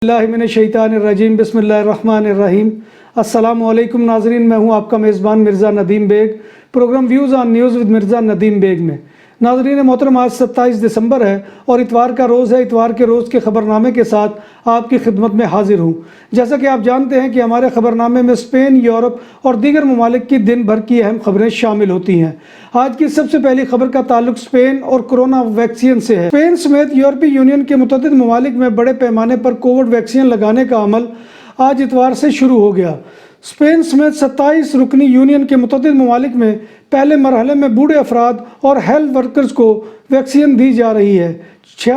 اللہ من الشیطان الرجیم بسم اللہ الرحمن الرحیم۔ السلام علیکم ناظرین، میں ہوں آپ کا میزبان Mirza Nadeem Baig, programme views on news with Mirza Nadeem Baig میں۔ ناظرین محترم، آج 27 دسمبر ہے اور اتوار کا روز ہے۔ اتوار کے روز کے خبرنامے کے ساتھ آپ کی خدمت میں حاضر ہوں۔ جیسا کہ آپ جانتے ہیں کہ ہمارے خبرنامے میں اسپین، یورپ اور دیگر ممالک کی دن بھر کی اہم خبریں شامل ہوتی ہیں۔ آج کی سب سے پہلی خبر کا تعلق اسپین اور کورونا ویکسین سے ہے۔ اسپین سمیت یورپی یونین کے متعدد ممالک میں بڑے پیمانے پر کووڈ ویکسین لگانے کا عمل آج اتوار سے شروع ہو گیا۔ اسپین سمیت 27 رکنی یونین کے متعدد ممالک میں پہلے مرحلے میں بوڑھے افراد اور ہیلتھ ورکرز کو ویکسین دی جا رہی ہے۔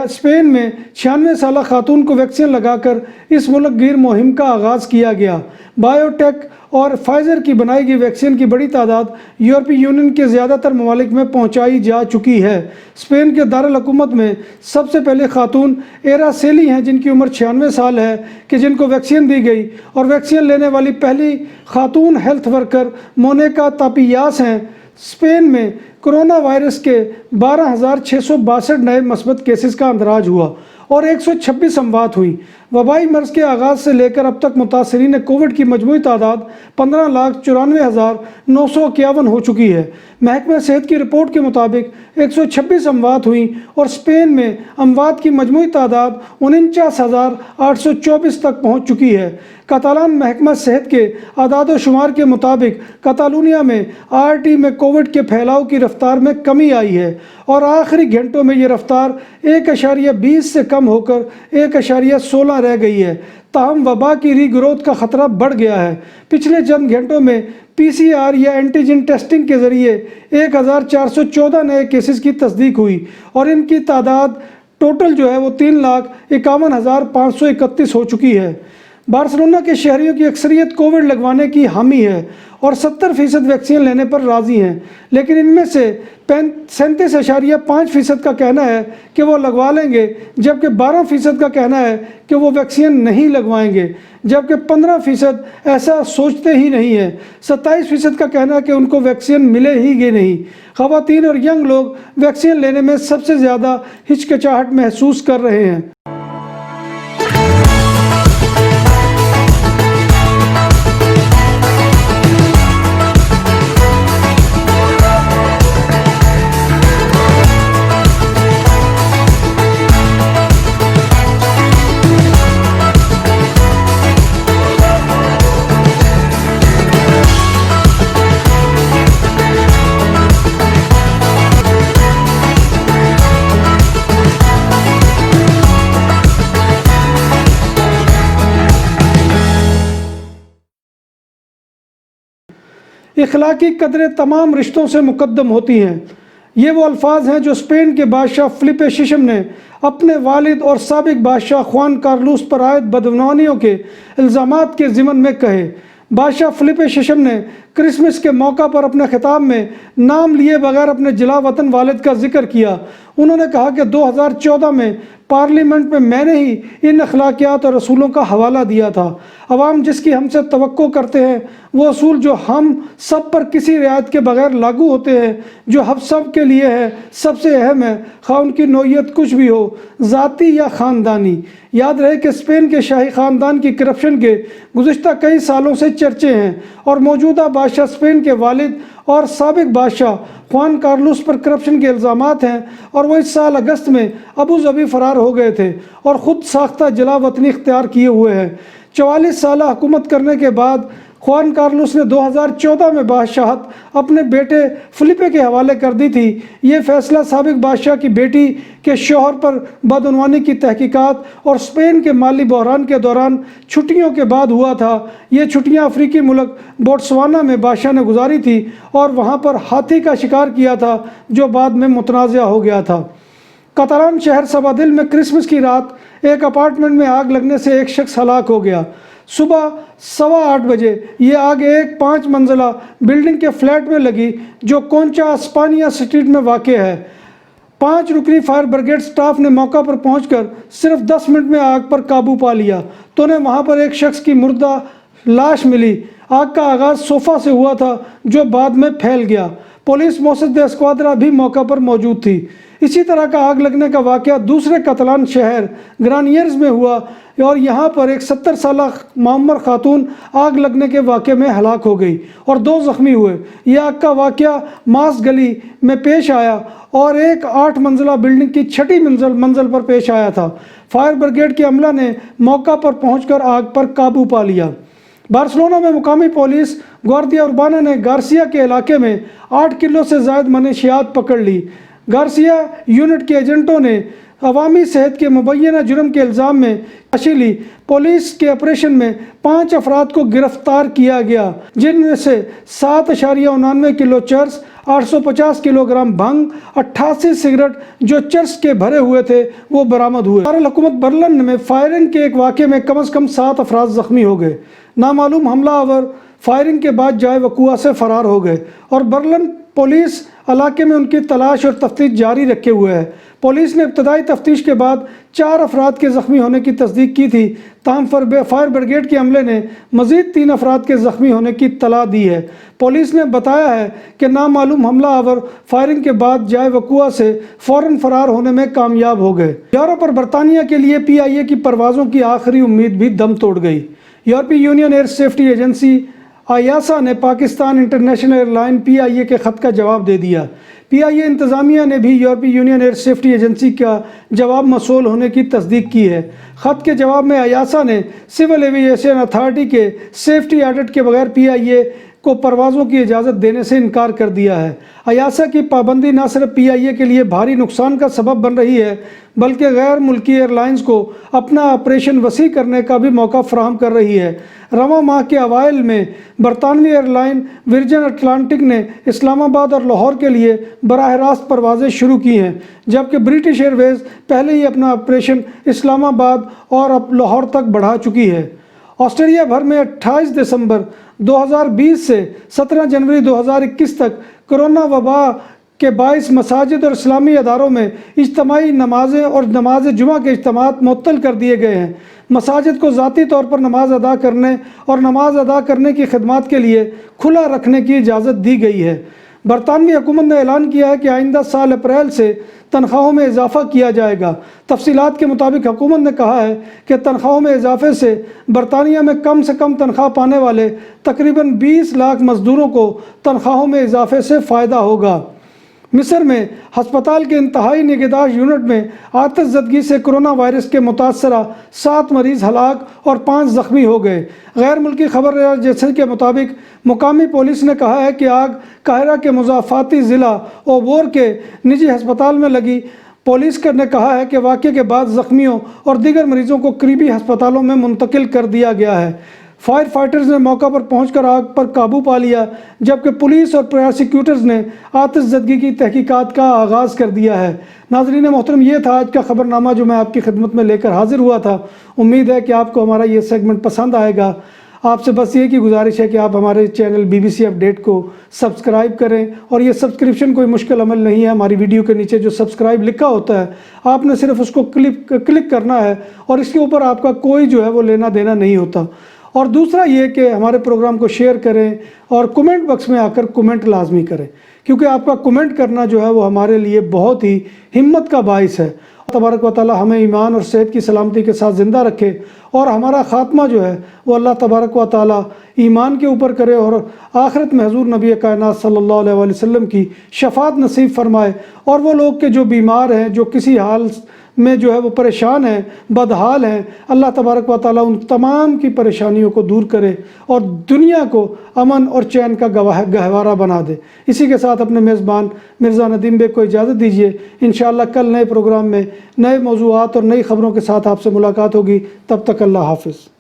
اسپین میں 96 سالہ خاتون کو ویکسین لگا کر اس ملک گیر مہم کا آغاز کیا گیا۔ بائیو ٹیک اور فائزر کی بنائی گئی ویکسین کی بڑی تعداد یورپی یونین کے زیادہ تر ممالک میں پہنچائی جا چکی ہے۔ اسپین کے دارالحکومت میں سب سے پہلے خاتون ایرا سیلی ہیں، جن کی عمر 96 سال ہے، کہ جن کو ویکسین دی گئی، اور ویکسین لینے والی پہلی خاتون ہیلتھ ورکر مونیکا تاپیاس ہیں۔ اسپین میں کرونا وائرس کے 12,662 نئے مثبت کیسز کا اندراج ہوا اور 126 اموات ہوئی۔ وبائی مرض کے آغاز سے لے کر اب تک متاثرین کووڈ کی مجموعی تعداد 15,94,951 ہو چکی ہے۔ محکمہ صحت کی رپورٹ کے مطابق 126 اموات ہوئیں اور اسپین میں اموات کی مجموعی تعداد 49,824 تک پہنچ چکی ہے۔ کاتالان محکمہ صحت کے اعداد و شمار کے مطابق کاتالونیا میں RT میں کووڈ کے پھیلاؤ کی رفتار میں کمی آئی ہے اور آخری گھنٹوں میں یہ رفتار 1.20 سے کم ہو کر 1.16 رہ گئی ہے۔ تاہم وبا کی ری گروتھ کا خطرہ بڑھ گیا ہے۔ پچھلے چند گھنٹوں میں PCR یا اینٹیجن ٹیسٹنگ کے ذریعے 1,414 نئے کیسز کی تصدیق ہوئی اور ان کی تعداد ٹوٹل جو ہے وہ 3,51,531 ہو چکی ہے۔ بارسلونا کے شہریوں کی اکثریت کووڈ لگوانے کی حامی ہے اور 70% ویکسین لینے پر راضی ہیں، لیکن ان میں سے 37.5% کا کہنا ہے کہ وہ لگوا لیں گے، جبکہ 12% کا کہنا ہے کہ وہ ویکسین نہیں لگوائیں گے، جبکہ 15% ایسا سوچتے ہی نہیں ہیں۔ 27% کا کہنا ہے کہ ان کو ویکسین ملے ہی گے نہیں۔ خواتین اور ینگ لوگ ویکسین لینے میں سب سے زیادہ ہچکچاہٹ محسوس کر رہے ہیں۔ اخلاقی قدریں تمام رشتوں سے مقدم ہوتی ہیں، یہ وہ الفاظ ہیں جو اسپین کے بادشاہ فلیپے ششم نے اپنے والد اور سابق بادشاہ خوان کارلوس پر عائد بدعنوانیوں کے الزامات کے ضمن میں کہے۔ بادشاہ فلیپے ششم نے کرسمس کے موقع پر اپنے خطاب میں نام لیے بغیر اپنے جلا وطن والد کا ذکر کیا۔ انہوں نے کہا کہ 2014 میں پارلیمنٹ میں نے ہی ان اخلاقیات اور اصولوں کا حوالہ دیا تھا۔ عوام جس کی ہم سے توقع کرتے ہیں وہ اصول جو ہم سب پر کسی رعایت کے بغیر لاگو ہوتے ہیں، جو ہم سب کے لیے ہے، سب سے اہم ہے، خواہ ان کی نوعیت کچھ بھی ہو، ذاتی یا خاندانی۔ یاد رہے کہ اسپین کے شاہی خاندان کی کرپشن کے گزشتہ کئی سالوں سے چرچے ہیں اور موجودہ بادشاہ اسپین کے والد اور سابق بادشاہ خوان کارلوس پر کرپشن کے الزامات ہیں، اور وہ اس سال اگست میں ابو ظبی فرار ہو گئے تھے اور خود ساختہ جلا وطنی اختیار کیے ہوئے ہیں۔ 44 سالہ حکومت کرنے کے بعد خوان کارلوس نے 2014 میں بادشاہت اپنے بیٹے فلیپے کے حوالے کر دی تھی۔ یہ فیصلہ سابق بادشاہ کی بیٹی کے شوہر پر بدعنوانی کی تحقیقات اور اسپین کے مالی بحران کے دوران چھٹیوں کے بعد ہوا تھا۔ یہ چھٹیاں افریقی ملک بوٹسوانا میں بادشاہ نے گزاری تھی اور وہاں پر ہاتھی کا شکار کیا تھا جو بعد میں متنازع ہو گیا تھا۔ کاتالان شہر سبادل میں کرسمس کی رات ایک اپارٹمنٹ میں آگ لگنے سے ایک شخص ہلاک ہو گیا۔ صبح 8:15 بجے یہ آگ ایک 5 منزلہ بلڈنگ کے فلیٹ میں لگی جو کونچا اسپانیا اسٹریٹ میں واقع ہے۔ 5 رکنی فائر بریگیڈ سٹاف نے موقع پر پہنچ کر صرف 10 منٹ میں آگ پر قابو پا لیا تو انہیں وہاں پر ایک شخص کی مردہ لاش ملی۔ آگ کا آغاز صوفہ سے ہوا تھا جو بعد میں پھیل گیا۔ پولیس موسد اسکواڈرا بھی موقع پر موجود تھی۔ اسی طرح کا آگ لگنے کا واقعہ دوسرے کاتالان شہر گرانیئرز میں ہوا اور یہاں پر ایک 70 سالہ معمر خاتون آگ لگنے کے واقعے میں ہلاک ہو گئی اور 2 زخمی ہوئے۔ یہ آگ کا واقعہ ماس گلی میں پیش آیا اور ایک 8 منزلہ بلڈنگ کی 6ٹھی منزل پر پیش آیا تھا۔ فائر بریگیڈ کے عملہ نے موقع پر پہنچ کر آگ پر قابو پا لیا۔ بارسلونا میں مقامی پولیس گواردیا اربانا نے گارسیا کے علاقے میں 8 کلو سے زائد منشیات پکڑ لی۔ گارسیا یونٹ کے ایجنٹوں نے عوامی صحت کے مبینہ جرم کے الزام میں تلاشی لی۔ پولیس کے آپریشن میں 5 افراد کو گرفتار کیا گیا، جن میں سے 7.99 کلو چرس، 850 کلو گرام بھنگ، 88 سگریٹ جو چرس کے بھرے ہوئے تھے وہ برآمد ہوئے۔ دارالحکومت برلن میں فائرنگ کے ایک واقعے میں کم از کم 7 افراد زخمی ہو گئے۔ نامعلوم حملہ آور فائرنگ کے بعد جائے وقوع سے فرار ہو گئے اور برلن پولیس علاقے میں ان کی تلاش اور تفتیش جاری رکھے ہوئے ہے۔ پولیس نے ابتدائی تفتیش کے بعد 4 افراد کے زخمی ہونے کی تصدیق کی تھی، تاہم فائر بریگیڈ کے عملے نے مزید 3 افراد کے زخمی ہونے کی اطلاع دی ہے۔ پولیس نے بتایا ہے کہ نامعلوم حملہ آور فائرنگ کے بعد جائے وقوع سے فوراً فرار ہونے میں کامیاب ہو گئے۔ یورپ اور برطانیہ کے لیے PIA کی پروازوں کی آخری امید بھی دم توڑ گئی۔ یورپی یونین ایئر سیفٹی ایجنسی ایاسا نے Pakistan international air line PIA کے خط کا جواب دے دیا۔ PIA انتظامیہ نے بھی یورپی یونین ایئر سیفٹی ایجنسی کا جواب موصول ہونے کی تصدیق کی ہے۔ خط کے جواب میں ایاسا نے سول ایوییشن اتھارٹی کے سیفٹی آڈٹ کے بغیر PIA کو پروازوں کی اجازت دینے سے انکار کر دیا ہے۔ ایاسا کی پابندی نہ صرف PIA کے لیے بھاری نقصان کا سبب بن رہی ہے بلکہ غیر ملکی ایئر لائنز کو اپنا آپریشن وسیع کرنے کا بھی موقع فراہم کر رہی ہے۔ رواں ماہ کے اوائل میں برطانوی ایئر لائن ورجن اٹلانٹک نے اسلام آباد اور لاہور کے لیے براہ راست پروازیں شروع کی ہیں، جبکہ برٹش ایئر ویز پہلے ہی اپنا آپریشن اسلام آباد اور اب لاہور تک بڑھا چکی ہے۔ آسٹریلیا بھر میں 28 دسمبر 2020 سے 17 جنوری 2021 تک کرونا وبا کے باعث مساجد اور اسلامی اداروں میں اجتماعی نمازیں اور نماز جمعہ کے اجتماعات معطل کر دیے گئے ہیں۔ مساجد کو ذاتی طور پر نماز ادا کرنے اور نماز ادا کرنے کی خدمات کے لیے کھلا رکھنے کی اجازت دی گئی ہے۔ برطانوی حکومت نے اعلان کیا ہے کہ آئندہ سال اپریل سے تنخواہوں میں اضافہ کیا جائے گا۔ تفصیلات کے مطابق حکومت نے کہا ہے کہ تنخواہوں میں اضافے سے برطانیہ میں کم سے کم تنخواہ پانے والے تقریباً 20 لاکھ مزدوروں کو تنخواہوں میں اضافے سے فائدہ ہوگا۔ مصر میں ہسپتال کے انتہائی نگہداشت یونٹ میں آتش زدگی سے کرونا وائرس کے متاثرہ 7 مریض ہلاک اور 5 زخمی ہو گئے۔ غیر ملکی خبر ایجنسی کے مطابق مقامی پولیس نے کہا ہے کہ آگ قاہرہ کے مضافاتی ضلع اوبور کے نجی ہسپتال میں لگی۔ پولیس نے کہا ہے کہ واقعے کے بعد زخمیوں اور دیگر مریضوں کو قریبی ہسپتالوں میں منتقل کر دیا گیا ہے۔ فائر فائٹرز نے موقع پر پہنچ کر آگ پر قابو پا لیا، جبکہ پولیس اور پراسیکیوٹرز نے آتش زدگی کی تحقیقات کا آغاز کر دیا ہے۔ ناظرین محترم، یہ تھا آج کا خبرنامہ جو میں آپ کی خدمت میں لے کر حاضر ہوا تھا۔ امید ہے کہ آپ کو ہمارا یہ سیگمنٹ پسند آئے گا۔ آپ سے بس یہ کی گزارش ہے کہ آپ ہمارے چینل BBC اپڈیٹ کو سبسکرائب کریں، اور یہ سبسکرپشن کوئی مشکل عمل نہیں ہے۔ ہماری ویڈیو کے نیچے جو سبسکرائب لکھا ہوتا ہے آپ نے صرف اس کو کلک کرنا ہے اور اس کے اوپر آپ کا کوئی جو ہے وہ لینا دینا نہیں ہوتا۔ اور دوسرا یہ کہ ہمارے پروگرام کو شیئر کریں اور کمنٹ باکس میں آ کر کمنٹ لازمی کریں، کیونکہ آپ کا کمنٹ کرنا جو ہے وہ ہمارے لیے بہت ہی ہمت کا باعث ہے۔ تبارک و تعالی ہمیں ایمان اور صحت کی سلامتی کے ساتھ زندہ رکھے اور ہمارا خاتمہ جو ہے وہ اللہ تبارک و تعالی ایمان کے اوپر کرے اور آخرت میں حضور نبی کائنات صلی اللہ علیہ وآلہ وسلم کی شفاعت نصیب فرمائے، اور وہ لوگ کے جو بیمار ہیں، جو کسی حال میں جو ہے وہ پریشان ہیں، بدحال ہیں، اللہ تبارک و تعالیٰ ان تمام کی پریشانیوں کو دور کرے اور دنیا کو امن اور چین کا گہوارہ بنا دے۔ اسی کے ساتھ اپنے میزبان مرزا ندیم بیگ کو اجازت دیجیے۔ انشاءاللہ کل نئے پروگرام میں نئے موضوعات اور نئی خبروں کے ساتھ آپ سے ملاقات ہوگی۔ تب تک اللہ حافظ۔